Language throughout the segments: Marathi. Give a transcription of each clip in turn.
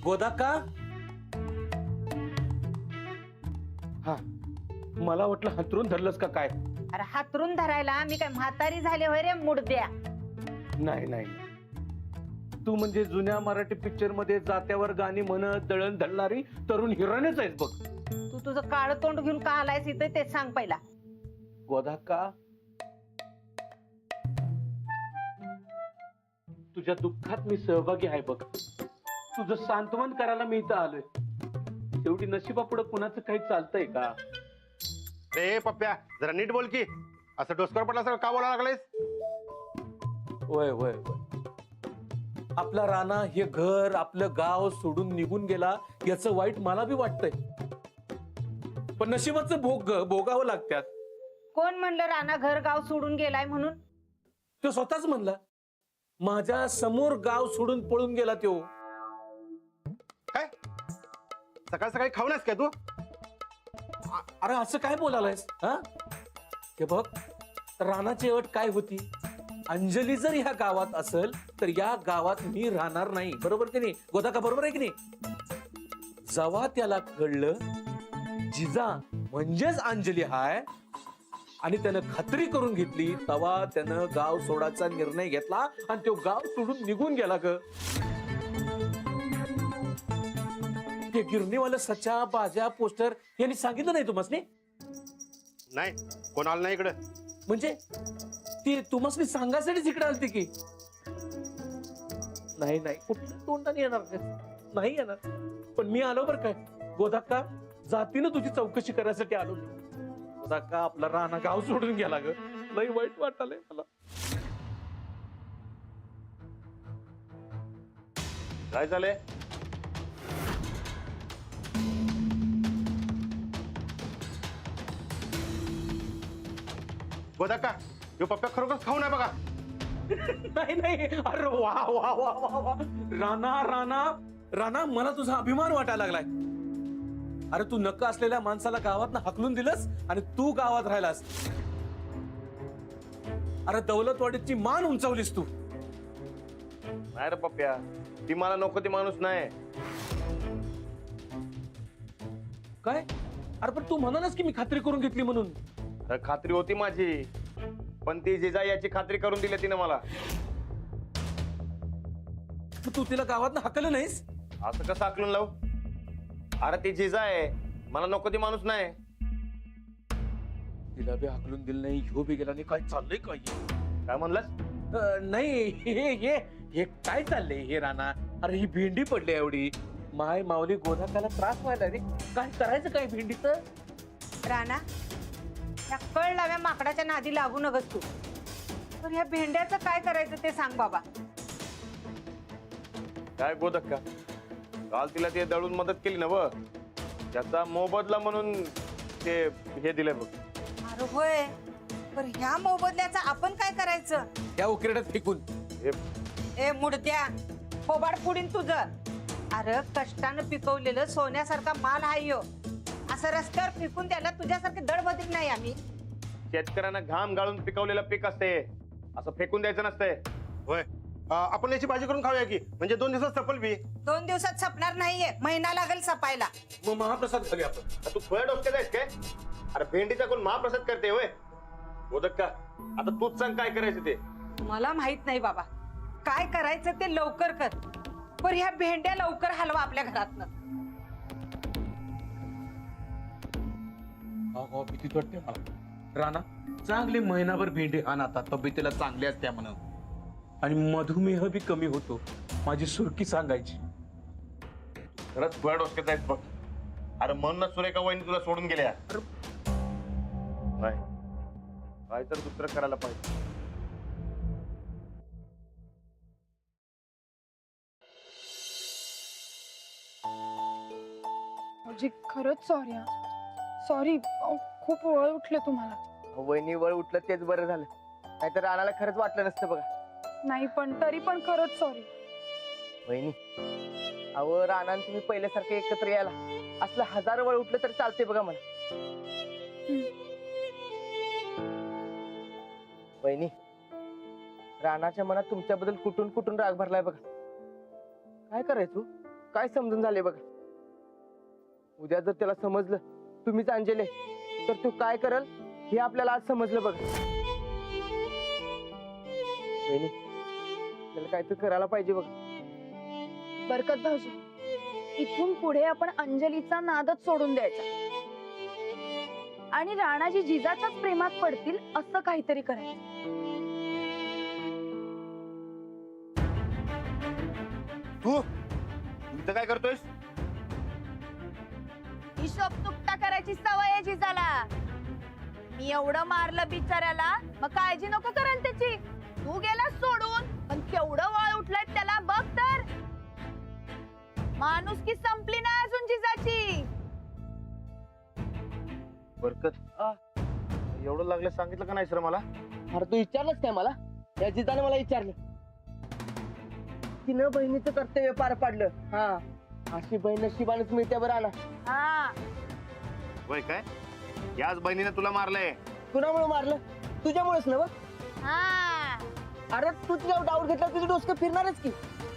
गोदा का? हा, मला वाटलं हातरून धरलंस का काय? अरे हातरून धरायला मी काय म्हातारी झाले होय रे मुडद्या? नाही नाही, तू म्हणजे जुन्या मराठी पिक्चर मध्ये जात्यावर गाणी म्हणत दळण धरणारी तरुण हिरोईनच आहेस बघ. तू तुझं काळ तोंड घेऊन का आलायस इथे ते सांग पहिला. गोदा का, तुझ्या दुःखात मी सहभागी आहे बघ. तुझं सांत्वन करायला मी इथं आलोय. शेवटी नशिबापुढे कुणाचं काही चालतंय का? रे पप्प्या, जरा नीट बोल की. असं डोसकर पडला सर का बोलायला लागलायस? वय वय वय, आपला राणा हे घर आपलं गाव सोडून निघून गेला याचं वाईट मला बी वाटतंय, पण नशिबाचं भोगावं लागतात. कोण म्हणलं राणा घर गाव सोडून गेलाय म्हणून? तो स्वतःच म्हणला, माझ्या समोर गाव सोडून पळून गेला तो. काय सकाळ सकाळी खाऊनस काय तू? अरे असं काय बोलायलायस हा? हे बघ, रानाची अट काय होती? अंजली जर ह्या गावात असेल तर या गावात मी राहणार नाही, बरोबर की नाही गोदा का? बरोबर आहे की नाही? जेव्हा त्याला कळलं जिजा म्हणजेच अंजली हाय आणि त्यानं खात्री करून घेतली, तेव्हा त्यानं गाव सोडायचा निर्णय घेतला आणि तो गाव सोडून निघून गेला ग. ते गिरणीवाला सच्चा बाजा पोस्टर यांनी सांगितलं नाही तुम्हाला? नाही, कोण आलं नाही इकडे. म्हणजे ती तुम्हाला सांगायसाठीच इकडे आलती की? नाही नाही, कुठल्या तोंडाने येणार नाही येणार. पण मी आलो बरं काय गोदाक्का, जातीनं तुझी चौकशी करायसाठी आलो मी. गोदाक्का, आपला राणा गाव सोडून गेला ग, लई वाईट वाटायलंय मला. काय झालंय? गोदा का, यो पप्प्या खरोखर खाऊ नये बघा. नाही नाही, अरे वा वा वा वा वा, राणा राणा राणा, मला तुझा अभिमान वाटायला लागलाय. अरे तू नक्का असलेल्या माणसाला गावात हाकलून दिलंस आणि तू गावात राहिलास. अरे दौलतवाडीची मान उंचावलीस तू. नाही रे पप्प्या, ती मला नको ती माणूस नाही. काय? अरे पण तू म्हणालास की मी खात्री करून घेतली म्हणून. तर खात्री होती माझी, पण ती जिजा याची खात्री करून दिली तिने मला. मग तू तिला गावात हाकलं नाहीस? असं कसं आकलून लावू? अरे ती जिजा आहे, मला नको ती माणूस नाही. तिला बी हाकलून दिलं नाही, ह्यो बी गेला नाही, काय चाललंय काय? काय म्हणलास? नाही, हे हे हे काय चाललंय हे राणा? अरे ही भेंडी पडली एवढी, माय माऊली गोदाकाला त्रास व्हायला रे. काय करायचं काय भेंडीचं? राणा, या कळ लाव्या माकडाच्या नादी लागू नगस तू. पण ह्या भेंड्याचं काय करायचं ते सांग बाबा. काय गोदक्का, काल तिला ते दळून मदत केली ना व, त्याचा मोबदला म्हणून ते हे दिलंय बघ. अरे होय, पण ह्या मोबदल्याचं आपण काय करायचं? त्या उकिरड्यात फेकून. ए मुडद्या, फोबाड पुढीन तुझं. अरे कष्टानं पिकवलेलं सोन्यासारखा माल हाय ह्यो. असं रस्त्यावर फेकून द्यायला तुझ्यासारखे दडबदीक नाही आम्ही. शेतकऱ्यांना घाम गाळून पिकवलेलं पीक असते, असं फेकून द्यायचं नसतंय. होय, आपण याची भाजी करून खाऊया की, म्हणजे 2 दिवसात सपल बी. 2 दिवसात सपणार नाहीये, महिना लागेल सपायला. मग महाप्रसाद खाली आपण. तू फळ डोसक्यात आहेस काय? अरे भेंडीचा कोण महाप्रसाद करते होय? गोदक्का, आता तूच सांग काय करायचं ते. मला माहित नाही बाबा, काय करायचं ते लवकर कर. पण ह्या भेंड्या लवकर हलवा आपल्या घरातनं. भीती वाटते मला. राणा, चांगली महिनाभर भेंडी आण आता, तब्येतीला चांगली असत्या म्हणून. आणि मधुमेह बी कमी होतो, माझी सुरकी सांगायची. खरंच फळ डोसक्यात आहेस बघ. अरे म्हणूनच सुरेखा वहिनी तुला सोडून गेल्या. नाही, काय तर दुसरं करायला पाहिजे. जी खरंच सॉरी हा. सॉरी, खूप वळ उठले तुम्हाला. वहिनी वळ उठलं तेच बरं झालं, नाहीतर राणाला खरंच वाटलं नसतं बघा. नाही पण तरी पण खरंच सॉरी. वहिनी, अहो राणा तुम्ही पहिल्यासारखं एकत्र यायला असलं 1000 वळ उठलं तर चालते बघा मला. वहिनी, राणाच्या मनात तुमच्याबद्दल कुठून कुठून राग भरलाय बघा. काय करायचो, काय समजून झाले बघ. उद्या जर त्याला समजलं तुम्हीच अंजली तर तो काय करल हे आपल्याला आज समजलं बघ. वहिनी आपल्याला काहीतरी करायला पाहिजे बघ. बरकत भाऊजी, इथून पुढे आपण अंजलीचा नादच सोडून द्यायचा आणि राणाजी जिजाच्याच प्रेमात पडतील असं काहीतरी करायचं. तू इथं काय करतोयस? हिशोब चुकता करायची सवय आहे जिजाला. मी एवढं मारलं बिचाऱ्याला, मग काळजी नको कराल त्याची. तू गेला सोडून, पण केवढं वळ उठलंय त्याला बघ तर. माणुसकी संपली ना अजून जिजाची. बरकत एवढं लागलं सांगितलं का नाही सर मला? अरे तू विचारलंस काय मला? या जिजाने मला विचारलं. तिनं बहिणीचं कर्तव्य पार पाडलं. हा, अशी बहीण नशिबानेच मिळते बरं ना. हा, वय काय याच बहिणीने तुला मारलंय? कुणामुळे मारलं? तुझ्यामुळेच ना. हा. अरे तू तुझ्यावर डाऊट घेतला तुझं डोसकं फिरणारच की.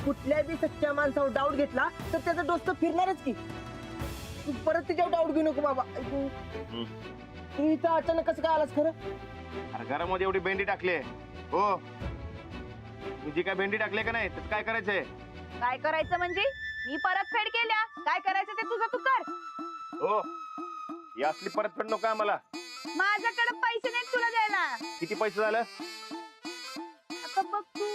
कुठल्या बी सच्च्या माणसावर डाऊट घेतला तर त्याचं डोसकं फिरणारच की. तू परत तिच्यावर डाऊट घेऊ नको बाबा. तू इथं अचानक कसं काय आलास खरं? अरे घरामध्ये एवढी भेंडी टाकली हो. तुझी काय भेंडी टाकली का नाही? त्याचं काय करायचंय? काय करायचं म्हणजे? मी परतफेड केल्या. काय करायचं ते तुझं तू कर. हो, ही असली परतफेड नको आम्हाला. माझ्याकडे पैसे नाहीत तुला द्यायला. किती पैसे झालं? आता बघ तू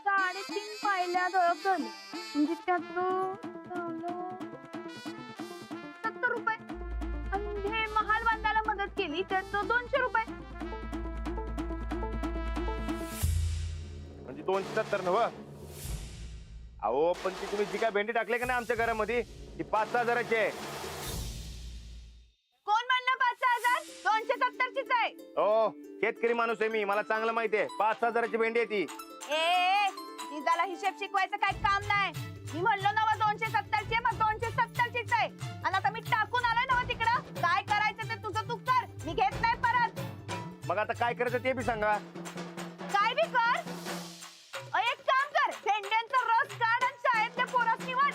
3.5 पाहिल्या ओळख झाली म्हणजे त्यातलं 70 रुपये. आणि हे महाल बांधायला मदत केली त्याचं 200 रुपये. म्हणजे 270 नव? अहो पण ती तुम्ही जी काय भेंडी टाकली का नाही आमच्या घरामध्ये ती 5-6 हजाराची आहे. कोण म्हणलं 5,000? 270 चीच आहे. हो, शेतकरी माणूस आहे मी, मला चांगलं माहिती आहे. 5-6 हजाराची भेंडी आहे ती. ए जिजाला हिशेब शिकवायचं काही काम नाही. मी म्हणलो ना 270 ची, मग 270 चीच आहे. आणि आता मी टाकून आलोय ना तिकडं. काय करायचं ते तुझं तू कर. मी घेत नाही परत. मग आता काय करायचं ते बी सांगा. काय बी कर. एक काम कर, भेंड्यांचा रस काढ आणि शाळेतल्या पोरासनी वाट.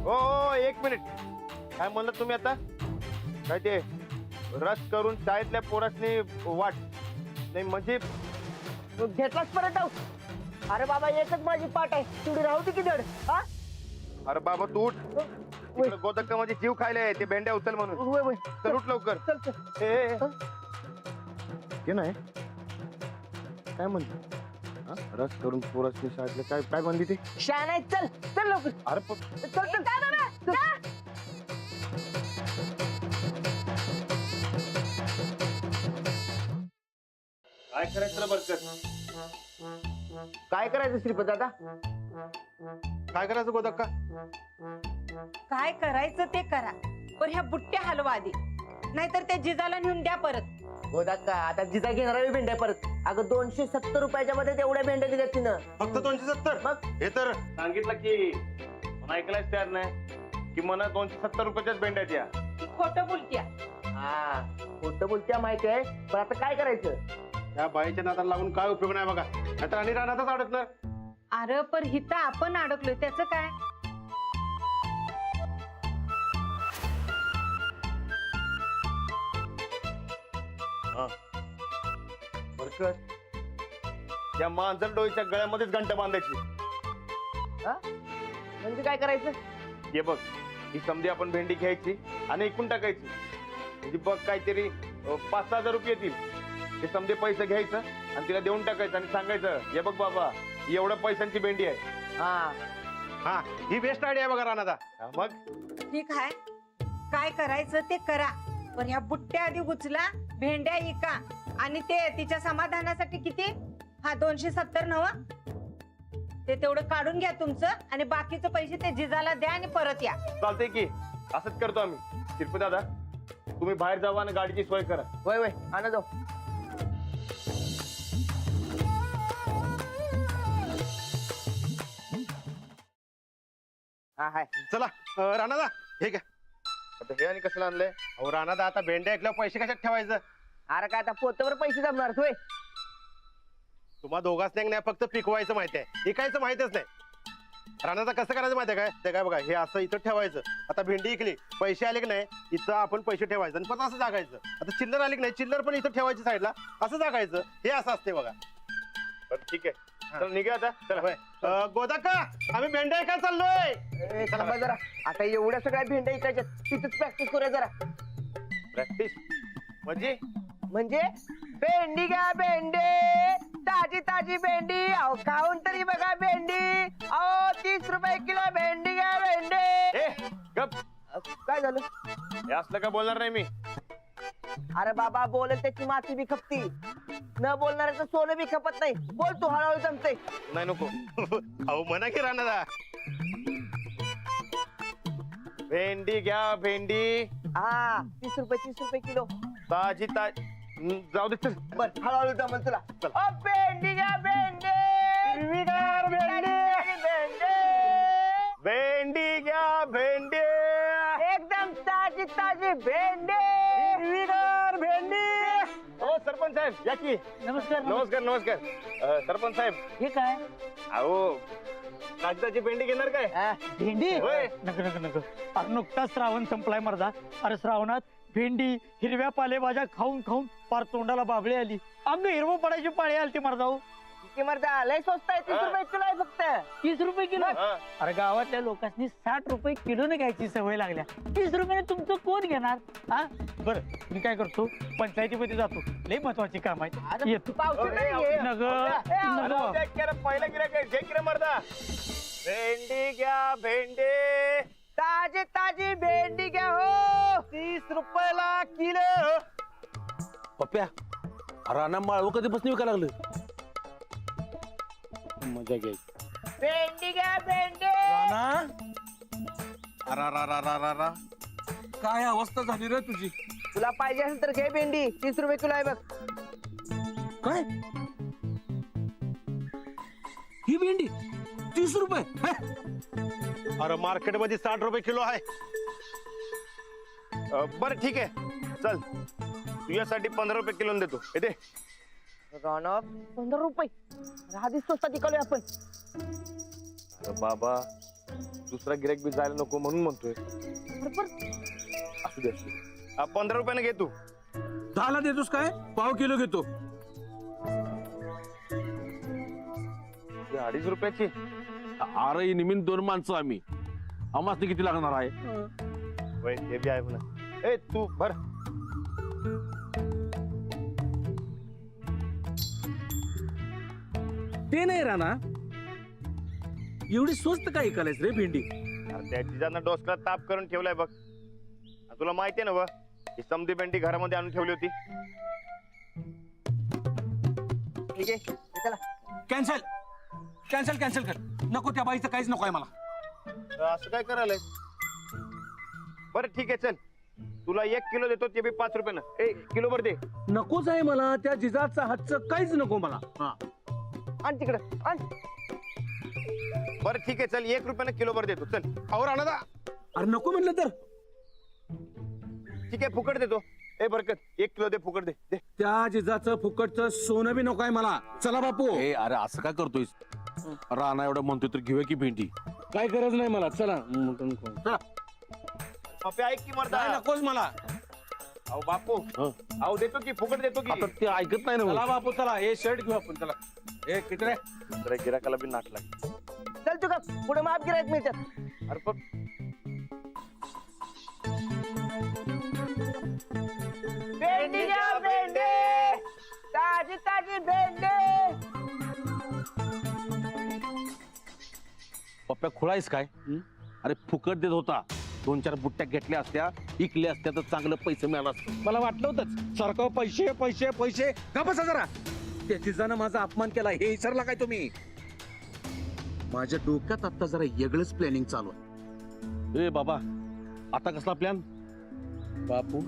हो, 1 मिनिट. काय म्हणलं तुम्ही आता? काय ते रस करून शाळेतल्या पोरासनी वाट? नाही म्हणजे तू घेतलास परत डाऊट? अरे बाबा एकच माझी पाठ आहे, तेवढी राहू दे की धड. हा, अरे बाबा तू उठ. तिकडे गोदक्कामध्ये जीव खायलाय ते भेंड्या उचल म्हणून. वय वय चल उठ लवकर. चल चल. ए ते नाही काय म्हणते? रस करून पोरासनी शाळेतले काय काय म्हणली ते? शान आहे. चल चल लवकर. अरे चल चल. जा बाबा, जा. काय करायचं बरकत? काय करायचं श्रीपत आता? काय करायचं गोदक्का? काय करायचं ते करा, पण ह्या बुट्ट्या हलवा आधी, नाहीतर त्या जिजाला नेऊन द्या परत. गोदा का आता जिजा घेणार आहे भेंड्या परत. अगं 270 रुपयाच्या मध्ये तेवढ्या भेंड्या दिल्या तिनं. फक्त 270? मग हे तर सांगितलं की मला ऐकायलाच तयार नाही की मला 270 रुपयाच्याच भेंड्या द्या. खोटं बोलत्या. हा, खोटं बोलत्या माहिती आहे, पण आता काय करायचं? त्या बाईच्या नादाला लागून काय उपयोग नाही बघा, नाहीतर आणि रानातच अडकणार. अरे पण हिथं आपण अडकलोय त्याचं काय? बरकत त्या मांजर डोईच्या गळ्यामध्येच घंटा बांधायची. म्हणजे काय करायचं? हे बघ, ही समधी आपण भेंडी घ्यायची आणि इकून टाकायची. म्हणजे बघ काहीतरी 5-6 हजार रुपये येतील. ते समधे पैसे घ्यायचं आणि तिला देऊन टाकायचं आणि सांगायचं, हे बघ बाबा ही एवढ्या पैशांची भेंडी आहे. हा हा, ही बेस्ट आयडिया आहे बघा राणादा. मग ठीक आहे, काय करायचं ते करा, पण ह्या बुट्ट्या आधी उचला, भेंड्या इका आणि ते तिच्या समाधानासाठी किती? हा 270 नव, ते तेवढं काढून घ्या तुमचं आणि बाकीचे पैसे ते जिजाला द्या आणि परत या. चालतंय की, असंच करतो आम्ही. शिरपे दादा तुम्ही बाहेर जावा आणि गाडीची सोय करा. वय वय आणा जाऊ. हा हाय. चला राणादा हे घ्या आता हे आणि कसलं आणलंय? अहो राणा आता भेंड्या ऐकल्यावर पैसे कशात ठेवायचं? अरे काय आता पोतवर पैसे जमणार होय? तुम्हा दोघांच नाही फक्त पिकवायचं माहिती आहे, विकायचं माहितच नाही. राणाचा कसं करायचं माहिती आहे काय? ते काय बघा, हे असं इथं ठेवायचं. आता भेंडी इकली, पैसे आले की नाही इथं आपण पैसे ठेवायचं आणि पण असं जागायचं. आता चिल्लर आली की नाही, चिल्लर पण इथं ठेवायची साईडला, असं जागायचं. हे असं असते बघा. बरं ठीक आहे, चल निघा आता. चला होय. गोदाका, आम्ही भेंड्या ऐकायला चाललोय. ए, थांबा जरा, आता एवढ्या सगळ्या भेंड्या इकायच्या, तिथेच प्रॅक्टिस करूया जरा. प्रॅक्टिस म्हणजे म्हणजे भेंडी घ्या भेंडी, ताजी ताजी भेंडी, अहो खाऊन तरी बघा भेंडी, अहो 30 रुपये किलो भेंडी घ्या भेंडी. ए गप, काय झालं? हे असलं का बोलणार नाही मी. अरे बाबा, बोलेल त्याची माती बी खपती, न बोलणाऱ्याचं सोनं बी खपत नाही. बोल तू, हळूहळू जमते. नाही नको. अहो म्हणा की राणादा. भेंडी घ्या भेंडी, हा 30 रुपये किलो. ताजी जाऊ दे चल. बर, हळूहळू जमल तुला. ओ, भेंडी घ्या भेंडी, हिरवीगार भेंडी. भेंडी, भेंडी घ्या भेंडी. एकदम ताजी ताजी भेंडी. हिरवीगार भेंडी. हो सरपंच साहेब या की. नमस्कार नमस्कार नमस्कार. सरपंच साहेब, हे काय अहो कागदाची भेंडी घेणार काय? हा, भेंडी होय. नको नको नको. अरे नुकताच श्रावण संपलाय मर्दा. अरे श्रावणात भेंडी हिरव्या पालेभाज्या खाऊन खाऊन पार तोंडाला बाबळी आली, अंग हिरवं पडायची पाळी आली ती मर्दा. किती मर्दा, लय स्वस्त आहे. 30 रुपये किलो आहे फक्त. 30 रुपये किलो. हा. अरे गावातल्या लोकांनी 60 रुपये किलोने घ्यायची सवय लागल्या. 30 रुपयाने तुमचं कोण घेणार? हा बरं, मी काय करतो, पंचायतीमध्ये जातो, लय महत्वाची काम आहे, येतो. पावसाळ्यात नाही आहे. नग पहिला गिऱ्हाईक आहे, जे गिऱ्हाईक मर्दा. भेंडी घ्या भेंडी. ताजी ताजी भेंडी घ्या हो, 30 रुपयाला किलो. पप्प्या, राणा माळव कधीपासून विकायला लागलं? मजा घ्यायची. भेंडी घ्या भेंडी. राणा, काय अवस्था झाली रे तुझी? तुला पाहिजे असेल तर घे भेंडी, 30 रुपये किलो आहे बघ. काय ही भेंडी 30 रुपये? अरे मार्केट मध्ये 60 रुपये किलो आहे. बरं ठीक आहे, चल तुझ्यासाठी 15 रुपये किलो देतो. येते रौनक, 15 रुपये आधीच स्वस्तात विकलोय आपण. बाबा, दुसरा गिऱ्हाईक बी जायला नको म्हणून म्हणतोय. असू दे 15 रुपयाने घे तू. 10ला देतोस काय? पाव किलो घेतो. 2.5 रुपयाची. अरे निमित्त 2 माणसं आम्ही, आम्हाला किती लागणार आहे? वय ते बी आहे म्हणा. ए तू भर. ते नाही राणा, एवढी स्वस्त काय विकायलायस रे भेंडी? अरे त्या जिजांना डोसला ताप करून ठेवलाय बघ. आणि तुला माहितीये ना बघ, ही समधी भेंडी घरामध्ये आणून ठेवली होती. ठीक आहे, चला. कॅन्सल कॅन्सल कॅन्सल कर. नको, त्या बाईचं काहीच नको आहे मला. असं काय करायलंय? बरं ठीक आहे, चल तुला 1 किलो देतो, ते बी 5 रुपयानं. ए किलो भर दे. नकोच आहे मला त्या जिजाचा हातचं काहीच नको मला. हा, आण तिकडं आण. बरं ठीक आहे, चल 1 रुपयानं किलो भर देतो. चल. अहो राणादा, अरे नको म्हणलं तर. ठीक आहे, फुकट देतो. ए बरकत 1 किलो दे, फुकट दे. दे. त्या जिजाचं फुकटचं सोनं बी नको आहे मला. चला बापू. ए अरे असं काय करतोयस? राणा एवढं म्हणतोय तर घेऊया की भेंडी. काय गरज नाही मला. चला चला. पप्पे ऐक की मर्दा. काय नकोच मला. अहो बापू, हं. अहो देतो की, फुकट देतो की. आता ते ऐकत नाही चला ना. बापू, चला हे शर्ट घेऊ आपण. चला. ए किती रे? दुसऱ्या गिराकाला बी नाट लागली. चल तू का पुढे माफ गिरायक मिळतात. अरे पण भेंडी घ्या भेंडी, ताजी ताजी भेंडी. पप्प्या खुळायस काय? अरे फुकट देत होता, 2-4 बुट्ट्या घेतल्या असत्या, इकल्या असत्या तर चांगलं पैसे मिळाला असतं. मला वाटलं होतंच सारखं पैसे पैसे पैसे. का बसा जरा. त्या जिजानं माझा अपमान केला हे विसरला काय तुम्ही? माझ्या डोक्यात आता जरा वेगळंच प्लॅनिंग चालू आहे. ए बाबा, आता कसला प्लॅन? बापू,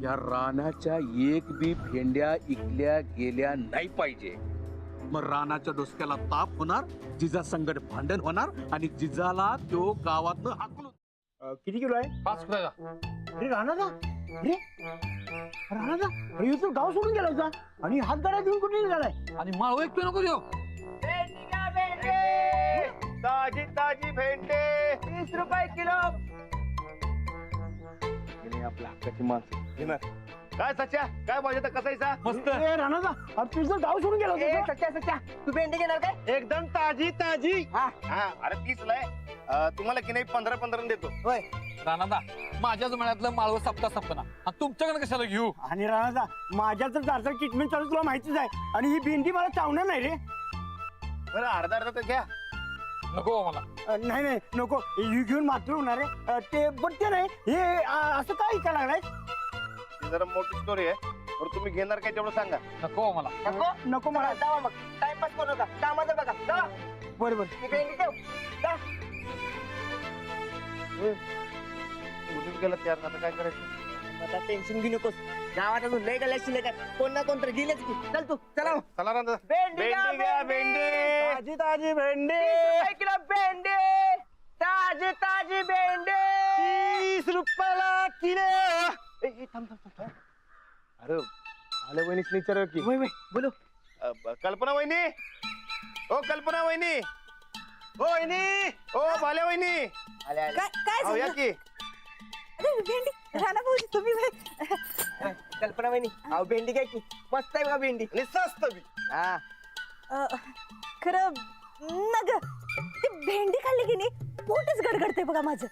या रानाच्या एक बी भेंड्या इकल्या गेल्या नाही पाहिजे. मग रानाच्या डोसक्याला ताप होणार, जिजा संकट भांडण होणार आणि जिजाला तो गावातनं हाकलून. किती किलो आहे 5 किलो अरे राणादा अरे राणादा अरे ह्यो तर गाव सोडून गेला होता आणि हात गाड्या घेऊन कुठे निघालाय आणि माळव एक नको देऊ ताजी ताजी भेंडे 30 रुपये किलो. आपल्या हक्काची माणसं घेणार. काय सच्या काय पाहिजे तर कसायचा मस्त ए राणादा अरे तुझं गाव सोडून गेला ए, होता सच्चा सच्चा तू भेंडी घेणार काय? एकदम ताजी ताजी हा. हा अरे 30 ला आहे तुम्हाला की नाही 15 देतो होय. राणादा माझ्याच मळ्यातलं माळव सप्ता सपना आणि तुमच्याकडे कशाला घेऊ आणि राणादा माझ्या तर जारचा ट्रीटमेंट चालू तुला माहितीच आहे आणि ही भेंडी मला चावणार नाही रे बरं अर्धा तर घ्या. नको मला नाही नाही नको ही घेऊन मात्र होणार आहे ते पण ते नाही हे असं काय का लागलाय ती जरा मोठी स्टोरी आहे बरं तुम्ही घेणार काय तेवढं सांगा. नको मला नको नको मला जावा मग टाइमपास करू नका कामाचं बघा जावा. बरोबर ही भेंडी ठेव जा. उडून गेलं त्यार आता काय करायचं. आता टेन्शन घेऊ नकोस गावात अजून लय गल्ल्या शिल्लक आहेत. कोण ना कोण तर गेलेच की चल तू चला मग. चला रांदा भेंडी घ्या, भेंडी. ताजी ताजी भेंडी 30 रुपये किलो भेंडी ताजी ताजी भेंडी 30 रुपयाला किलो. अरे आल्या वहिनीच विचार की वय वय बोलो कल्पना वहिनी ओ कल्पना वहिनी ओ वहिनी ओ भाल्या वहिनी आले आले अहो, या की कल्पना वहिनी अहो भेंडी काय की मस्त आहे बघा भेंडी आणि स्वस्त बी. हा खरं नग ती भेंडी खाल्ली की नाही पोटच गडगडते बघा माझं.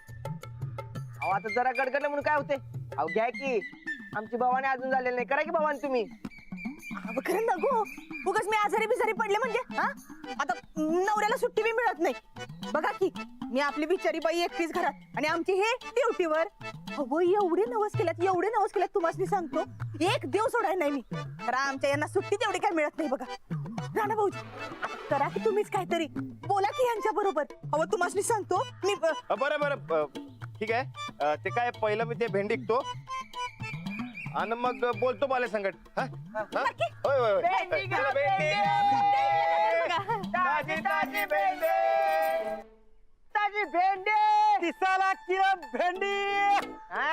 अहो आता जरा गडगडलं म्हणून काय होते अहो घ्या की आमची भावाने अजून झालेली नाही करा की भावाने तुम्ही अगं खरं नको उगाच मी आजारी बिजारी पडले म्हणजे हा आता नवऱ्याला सुट्टी बी मिळत नाही बघा की मी आपली बिचारी बाई एकटीच घरात आणि आमची हे ड्युटीवर अहो एवढे नवस केल्यात तुम्हाला सांगतो एक देव सोडाय नाही मी तर आमच्या यांना सुट्टी तेवढी काय मिळत नाही बघा. राणा भाऊजी आता करा की तुम्हीच काहीतरी बोला की यांच्या बरोबर अहो तुम्हाला सांगतो मी बरं बरं ठीक आहे ते काय पहिलं मी ते भेंडी विकतो आणि मग बोलतो बाले संकट होय होय होय. भेंडी घ्या, चला, भेंडी. ताजी ताजी भेंडी ताजी भेंडी 30 किलो भेंडी हा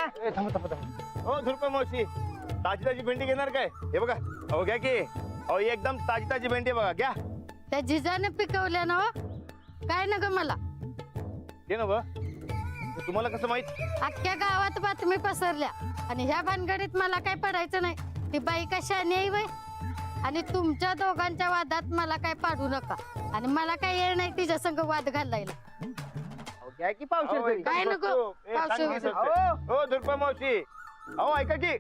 हो धुरपे मावशी ताजी ताजी भेंडी घेणार काय हे बघा अहो घ्या की अहो एकदम ताजी ताजी भेंडी बघा घ्या त्या जिजाने पिकवल्या ना हो? काय ना ग मला ते ना बा तुम्हाला कसं माहित अख्ख्या गावात बातमी पसरल्या आणि ह्या भानगडीत मला काय पडायचं नाही ती बाई कशाने आहे वय आणि तुमच्या दोघांच्या वादात मला काय पाडू नका आणि मला काय येळ नाही तिच्या संग वाद घालायला अहो, घ्या की पावशेर तरी. काय नको ए, पावशेर चांगली बिवशेर. सस्ते. हो धुरपे मावशी अहो ऐका की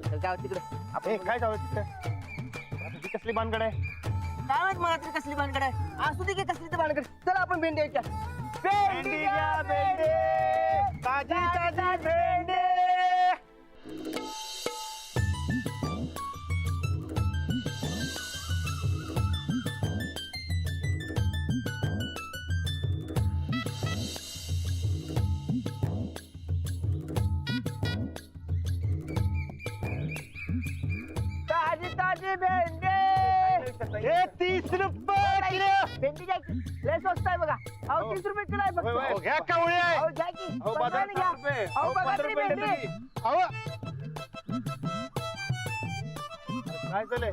तर जाऊ तिकडे आपण काय जाऊ तिथे कसली भानगड आहे काय माहित मला तरी कसली भानगड आहे असू दे की कसली तर भानगड चला आपण भेंडी घ्यायच्या भेंडी घ्या, भेंडी ताजी ताजी भेंडी ताजी ताजी भेंडी हे 30 रुपये किलो. भेंडी घ्या की लय स्वस्त आहे बघा अहो 30 रुपये किलो आहे होय, होय. अहो, फक्त घ्या कावळे आहे. अहो घ्या की अहो बाजार 15 घ्या. 5 रुपये अहो, अहो, 15 15 रुपये भेंडी. देते. अहो, काय झालंय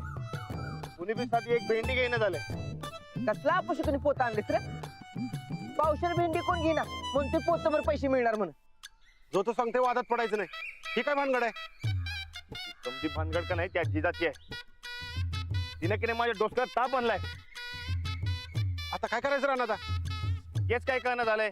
कुणी बी साठी एक भेंडी घेणं झालंय कसला अपशकुनी पोत आणलेस रे पावशेर भेंडी कोण घेणार म्हणून ते पोतभर पैसे मिळणार म्हणून जो तो सांगते वादात पडायचं नाही ही काय भानगड आहे तुमची भानगड का नाही त्या जिजाची आहे तिने की नाही माझ्या डोसक्यात ताप आणलाय आता काय करायचं राहणार आता हेच काय कळणं झालंय